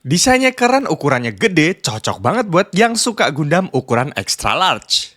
Desainnya keren, ukurannya gede, cocok banget buat yang suka Gundam ukuran extra large.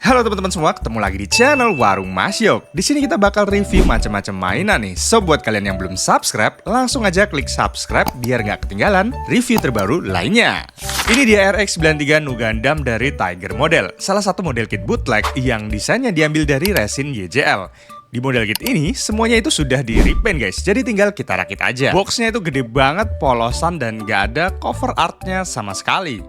Halo teman-teman semua, ketemu lagi di channel Warung Mas Yok. Di sini kita bakal review macam-macam mainan nih. So buat kalian yang belum subscribe, langsung aja klik subscribe biar nggak ketinggalan review terbaru lainnya. Ini dia RX-93 Nu Gundam dari Tiger Model, salah satu model kit bootleg yang desainnya diambil dari resin YJL. Di model kit ini, semuanya itu sudah di repaint guys, jadi tinggal kita rakit aja. Boxnya itu gede banget, polosan, dan nggak ada cover artnya sama sekali.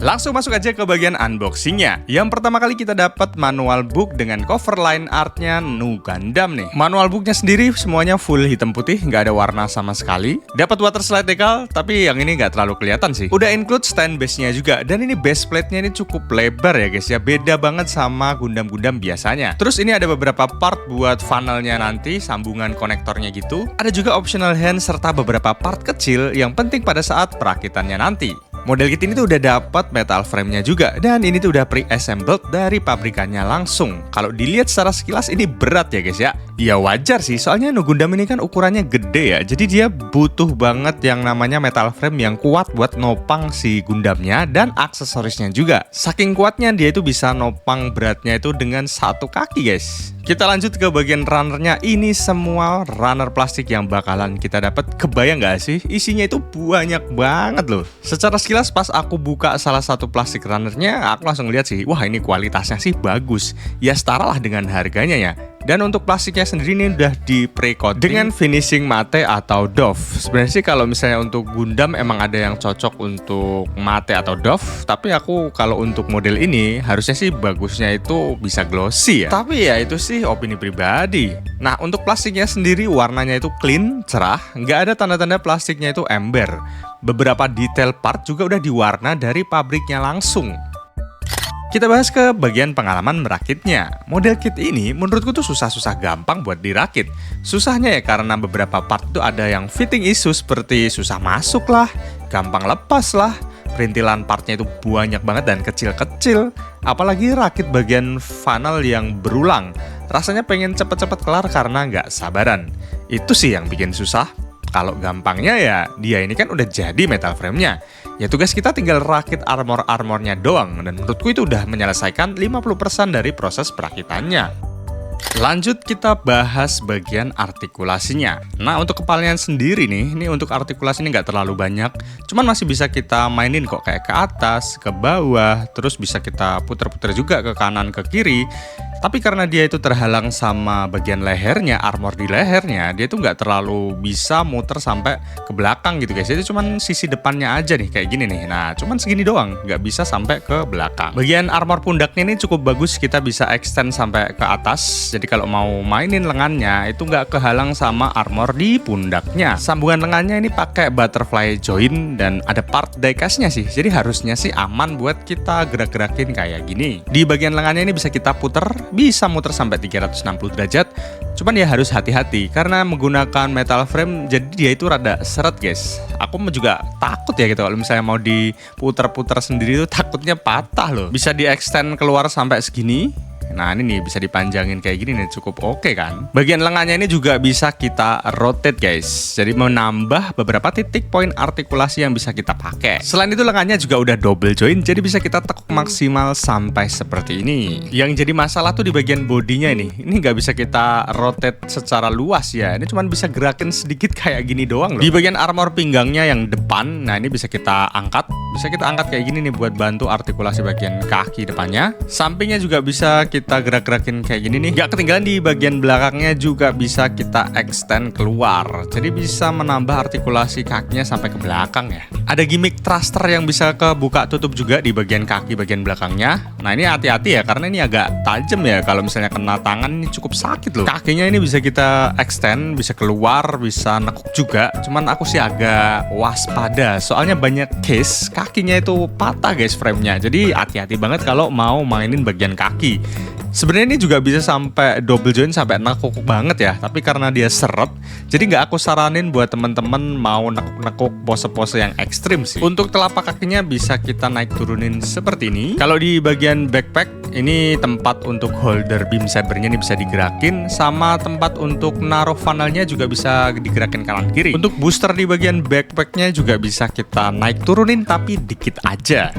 Langsung masuk aja ke bagian unboxingnya. Yang pertama kali kita dapat manual book dengan cover line artnya Nu Gundam nih. Manual booknya sendiri semuanya full hitam putih, nggak ada warna sama sekali. Dapat water slide decal, tapi yang ini nggak terlalu kelihatan sih. Udah include stand base-nya juga, dan ini base plate-nya ini cukup lebar ya guys ya. Beda banget sama Gundam-Gundam biasanya. Terus ini ada beberapa part buat funnelnya nanti, sambungan konektornya gitu. Ada juga optional hand serta beberapa part kecil yang penting pada saat perakitannya nanti. Model kit ini tuh udah dapat metal frame-nya juga, dan ini tuh udah pre-assembled dari pabrikannya langsung. Kalau dilihat secara sekilas ini berat ya guys ya. Ya wajar sih, soalnya Nu Gundam ini kan ukurannya gede ya, jadi dia butuh banget yang namanya metal frame yang kuat buat nopang si Gundamnya dan aksesorisnya juga. Saking kuatnya dia itu bisa nopang beratnya itu dengan satu kaki guys. Kita lanjut ke bagian runnernya. Ini semua runner plastik yang bakalan kita dapat. Kebayang nggak sih? Isinya itu banyak banget loh. Secara sekilas pas aku buka salah satu plastik runnernya, aku langsung lihat sih, wah ini kualitasnya sih bagus. Ya setara lah dengan harganya ya. Dan untuk plastiknya sendiri ini udah di pre-coating dengan finishing mate atau doff. Sebenarnya sih kalau misalnya untuk Gundam emang ada yang cocok untuk mate atau doff, tapi aku kalau untuk model ini harusnya sih bagusnya itu bisa glossy ya. Tapi ya itu sih opini pribadi. Nah untuk plastiknya sendiri warnanya itu clean, cerah, nggak ada tanda-tanda plastiknya itu ember. Beberapa detail part juga udah diwarna dari pabriknya langsung. Kita bahas ke bagian pengalaman merakitnya. Model kit ini menurutku tuh susah-susah gampang buat dirakit. Susahnya ya karena beberapa part itu ada yang fitting issue seperti susah masuk lah, gampang lepas lah, perintilan partnya itu banyak banget dan kecil-kecil. Apalagi rakit bagian funnel yang berulang. Rasanya pengen cepet-cepet kelar karena nggak sabaran. Itu sih yang bikin susah. Kalau gampangnya ya dia ini kan udah jadi metal frame-nya. Ya tugas kita tinggal rakit armor-armornya doang. Dan menurutku itu udah menyelesaikan 50% dari proses perakitannya. Lanjut kita bahas bagian artikulasinya. Nah untuk kepalanya sendiri nih, ini untuk artikulasi ini nggak terlalu banyak. Cuman masih bisa kita mainin kok, kayak ke atas, ke bawah, terus bisa kita puter-puter juga ke kanan, ke kiri. Tapi karena dia itu terhalang sama bagian lehernya, armor di lehernya, dia itu nggak terlalu bisa muter sampai ke belakang gitu guys. Jadi cuman sisi depannya aja nih, kayak gini nih. Nah cuman segini doang, nggak bisa sampai ke belakang. Bagian armor pundaknya ini cukup bagus, kita bisa extend sampai ke atas. Jadi kalau mau mainin lengannya itu nggak kehalang sama armor di pundaknya. Sambungan lengannya ini pakai butterfly joint dan ada part die-castnya sih. Jadi harusnya sih aman buat kita gerak-gerakin kayak gini. Di bagian lengannya ini bisa kita puter, bisa muter sampai 360 derajat. Cuman ya harus hati-hati karena menggunakan metal frame, jadi dia itu rada seret guys. Aku juga takut ya gitu kalau misalnya mau diputer-puter sendiri itu takutnya patah loh. Bisa di-extend keluar sampai segini. Nah ini nih bisa dipanjangin kayak gini nih, cukup oke kan. Bagian lengannya ini juga bisa kita rotate guys, jadi menambah beberapa titik poin artikulasi yang bisa kita pakai. Selain itu lengannya juga udah double joint, jadi bisa kita tekuk maksimal sampai seperti ini. Yang jadi masalah tuh di bagian bodinya ini nggak bisa kita rotate secara luas ya. Ini cuma bisa gerakin sedikit kayak gini doang loh. Di bagian armor pinggangnya yang depan, nah ini bisa kita angkat. Bisa kita angkat kayak gini nih buat bantu artikulasi bagian kaki depannya. Sampingnya juga bisa kita gerak-gerakin kayak gini nih. Gak ketinggalan di bagian belakangnya juga bisa kita extend keluar. Jadi bisa menambah artikulasi kakinya sampai ke belakang ya. Ada gimmick thruster yang bisa kebuka tutup juga di bagian kaki bagian belakangnya. Nah ini hati-hati ya karena ini agak tajam ya. Kalau misalnya kena tangan ini cukup sakit loh. Kakinya ini bisa kita extend, bisa keluar, bisa nekuk juga. Cuman aku sih agak waspada. Soalnya banyak case kakinya itu patah guys frame-nya. Jadi hati-hati banget kalau mau mainin bagian kaki. Sebenarnya ini juga bisa sampai double joint sampai nekuk banget ya, tapi karena dia seret, jadi nggak aku saranin buat teman-teman mau nekuk-nekuk pose-pose yang ekstrim sih. Untuk telapak kakinya bisa kita naik turunin seperti ini. Kalau di bagian backpack, ini tempat untuk holder beam sabernya ini bisa digerakin, sama tempat untuk naruh funnelnya juga bisa digerakin kanan kiri. Untuk booster di bagian backpacknya juga bisa kita naik turunin tapi dikit aja.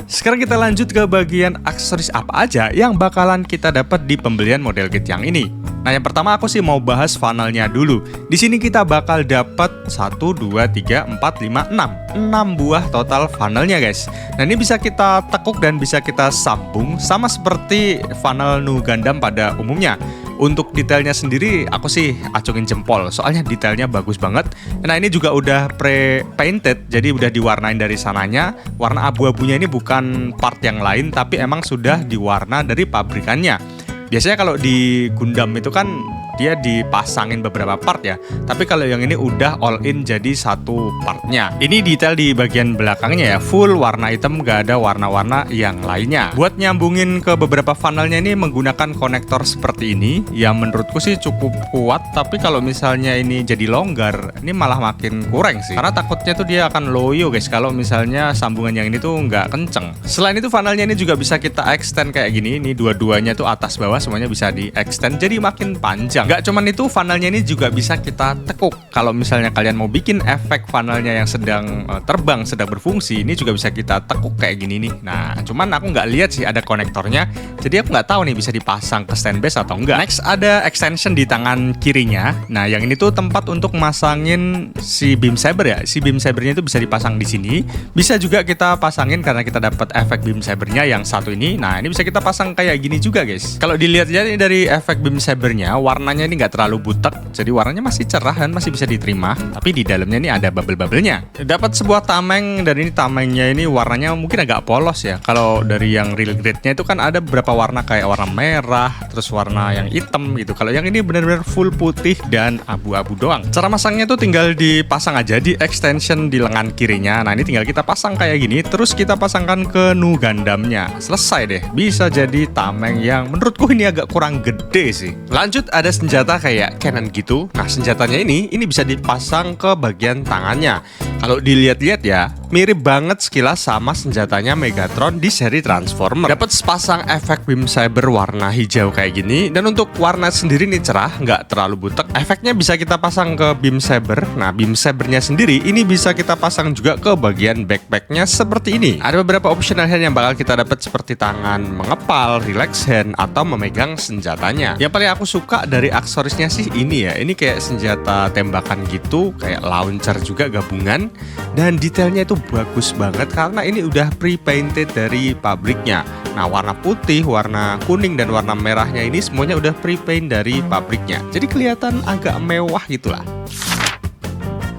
Sekarang kita lanjut ke bagian aksesoris apa aja yang bakalan kita dapat di pembelian model kit yang ini. Nah, yang pertama aku sih mau bahas funnelnya dulu. Di sini kita bakal dapat 1, 2, 3, 4, 5, 6 buah total funnelnya guys. Nah, ini bisa kita tekuk dan bisa kita sambung sama seperti funnel Nu Gundam pada umumnya. Untuk detailnya sendiri aku sih acungin jempol, soalnya detailnya bagus banget. Nah, ini juga udah pre-painted, jadi udah diwarnain dari sananya. Warna abu-abunya ini bukan part yang lain, tapi emang sudah diwarna dari pabrikannya. Biasanya kalau di Gundam itu kan dia dipasangin beberapa part ya, tapi kalau yang ini udah all in jadi satu partnya. Ini detail di bagian belakangnya ya, full warna hitam, gak ada warna-warna yang lainnya. Buat nyambungin ke beberapa funnelnya ini menggunakan konektor seperti ini, yang menurutku sih cukup kuat, tapi kalau misalnya ini jadi longgar, ini malah makin kurang sih, karena takutnya tuh dia akan loyo guys kalau misalnya sambungan yang ini tuh nggak kenceng. Selain itu funnelnya ini juga bisa kita extend kayak gini, ini dua-duanya tuh atas bawah semuanya bisa di extend jadi makin panjang. Gak cuman itu, funnelnya ini juga bisa kita tekuk. Kalau misalnya kalian mau bikin efek funnelnya yang sedang terbang, sedang berfungsi, ini juga bisa kita tekuk kayak gini nih. Nah, cuman aku nggak lihat sih ada konektornya, jadi aku nggak tahu nih bisa dipasang ke stand base atau enggak. Next ada extension di tangan kirinya. Nah, yang ini tuh tempat untuk masangin si beam saber ya. Si beam sabernya itu bisa dipasang di sini. Bisa juga kita pasangin karena kita dapat efek beam sabernya yang satu ini. Nah, ini bisa kita pasang kayak gini juga guys. Kalau dilihat-lihat ini dari efek beam sabernya, warnanya ini nggak terlalu butek, jadi warnanya masih cerah dan masih bisa diterima. Tapi di dalamnya ini ada bubble-bubblenya. Dapat sebuah tameng, dan ini tamengnya ini warnanya mungkin agak polos ya. Kalau dari yang real grade-nya itu kan ada beberapa warna kayak warna merah, terus warna yang hitam gitu. Kalau yang ini benar-benar full putih dan abu-abu doang. Cara masangnya tuh tinggal dipasang aja di extension di lengan kirinya. Nah, ini tinggal kita pasang kayak gini, terus kita pasangkan ke Nu Gundamnya. Selesai deh, bisa jadi tameng yang menurutku ini agak kurang gede sih. Lanjut ada senjata kayak cannon gitu. Nah, senjatanya ini bisa dipasang ke bagian tangannya. Kalau dilihat-lihat ya, mirip banget sekilas sama senjatanya Megatron di seri Transformer. Dapat sepasang efek beam saber warna hijau kayak gini, dan untuk warna sendiri nih cerah, nggak terlalu butek. Efeknya bisa kita pasang ke beam saber. Nah, beam sabernya sendiri ini bisa kita pasang juga ke bagian backpacknya seperti ini. Ada beberapa optional hand yang bakal kita dapat seperti tangan mengepal, relax hand, atau memegang senjatanya. Yang paling aku suka dari aksesorisnya sih ini ya, ini kayak senjata tembakan gitu, kayak launcher juga gabungan, dan detailnya itu bagus banget karena ini udah pre-painted dari pabriknya. Nah, warna putih, warna kuning, dan warna merahnya ini semuanya udah pre-paint dari pabriknya, jadi kelihatan agak mewah gitulah.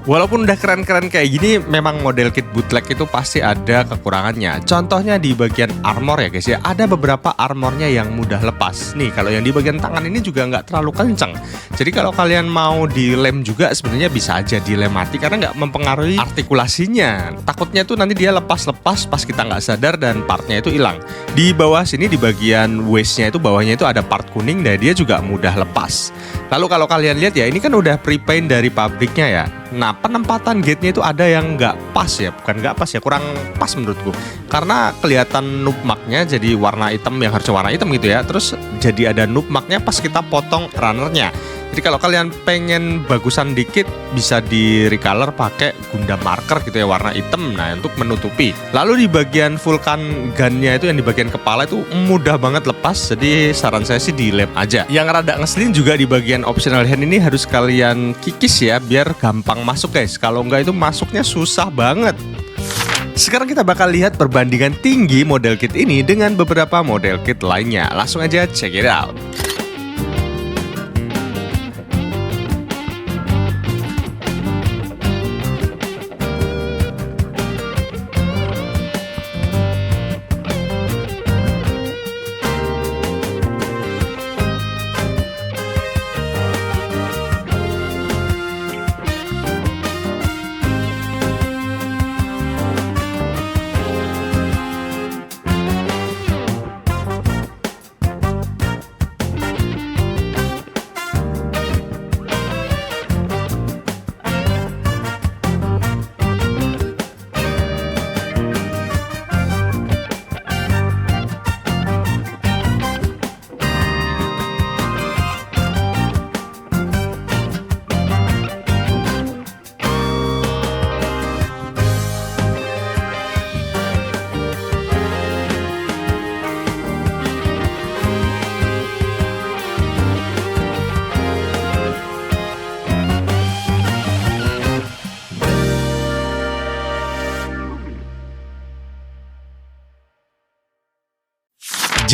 Walaupun udah keren-keren kayak gini, memang model kit bootleg itu pasti ada kekurangannya. Contohnya di bagian armor ya guys ya, ada beberapa armornya yang mudah lepas. Nih, kalau yang di bagian tangan ini juga nggak terlalu kenceng. Jadi kalau kalian mau dilem juga sebenarnya bisa aja dilem mati karena nggak mempengaruhi artikulasinya. Takutnya tuh nanti dia lepas-lepas pas kita nggak sadar dan partnya itu hilang. Di bawah sini di bagian waistnya itu, bawahnya itu ada part kuning dan dia juga mudah lepas. Lalu kalau kalian lihat ya, ini kan udah pre-paint dari pabriknya ya. Nah, penempatan gate-nya itu ada yang nggak pas ya, bukan nggak pas ya, kurang pas menurutku. Karena kelihatan noob mark-nya jadi warna hitam yang harusnya warna hitam gitu ya. Terus jadi ada noob mark-nya pas kita potong runner-nya. Jadi kalau kalian pengen bagusan dikit, bisa di recolor pakai Gundam marker gitu ya, warna hitam. Nah, untuk menutupi. Lalu di bagian vulkan gun-nya itu yang di bagian kepala itu mudah banget lepas. Jadi saran saya sih dilem aja. Yang rada ngeselin juga di bagian optional hand ini harus kalian kikis ya, biar gampang masuk guys. Kalau enggak itu masuknya susah banget. Sekarang kita bakal lihat perbandingan tinggi model kit ini dengan beberapa model kit lainnya. Langsung aja check it out.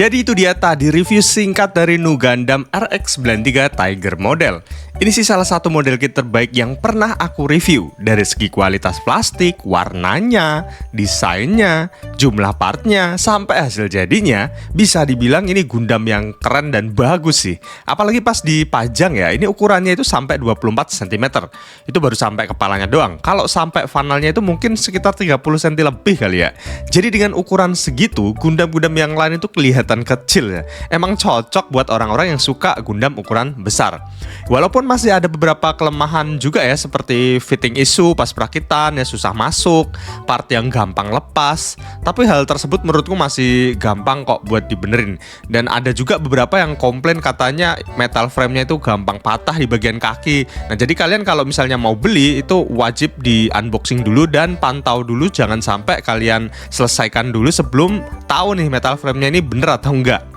Jadi itu dia tadi review singkat dari Nu Gundam RX93 Tiger model. Ini sih salah satu model kit terbaik yang pernah aku review. Dari segi kualitas plastik, warnanya, desainnya, jumlah partnya, sampai hasil jadinya, bisa dibilang ini Gundam yang keren dan bagus sih. Apalagi pas dipajang ya, ini ukurannya itu sampai 24 cm. Itu baru sampai kepalanya doang. Kalau sampai funnelnya itu mungkin sekitar 30 cm lebih kali ya. Jadi dengan ukuran segitu, Gundam-Gundam yang lain itu kelihatan kecil ya. Emang cocok buat orang-orang yang suka Gundam ukuran besar. Walaupun masih ada beberapa kelemahan juga ya, seperti fitting issue pas perakitan ya, susah masuk, part yang gampang lepas. Tapi hal tersebut menurutku masih gampang kok buat dibenerin. Dan ada juga beberapa yang komplain katanya metal frame-nya itu gampang patah di bagian kaki. Nah, jadi kalian kalau misalnya mau beli itu wajib di unboxing dulu dan pantau dulu, jangan sampai kalian selesaikan dulu sebelum tahu nih metal frame-nya ini bener atau enggak.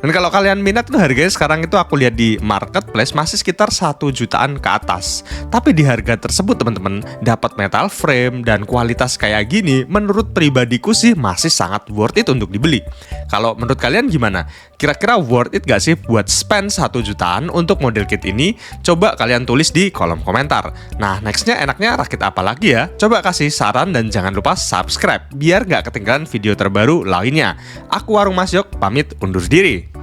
Dan kalau kalian minat tuh harganya sekarang itu aku lihat di marketplace masih sekitar 1 jutaan ke atas. Tapi di harga tersebut teman-teman dapat metal frame dan kualitas kayak gini, menurut pribadiku sih masih sangat worth it untuk dibeli. Kalau menurut kalian gimana? Kira-kira worth it gak sih buat spend 1 jutaan untuk model kit ini? Coba kalian tulis di kolom komentar. Nah, nextnya enaknya rakit apa lagi ya? Coba kasih saran dan jangan lupa subscribe biar gak ketinggalan video terbaru lainnya. Aku Warung Mas Yok pamit undur diri.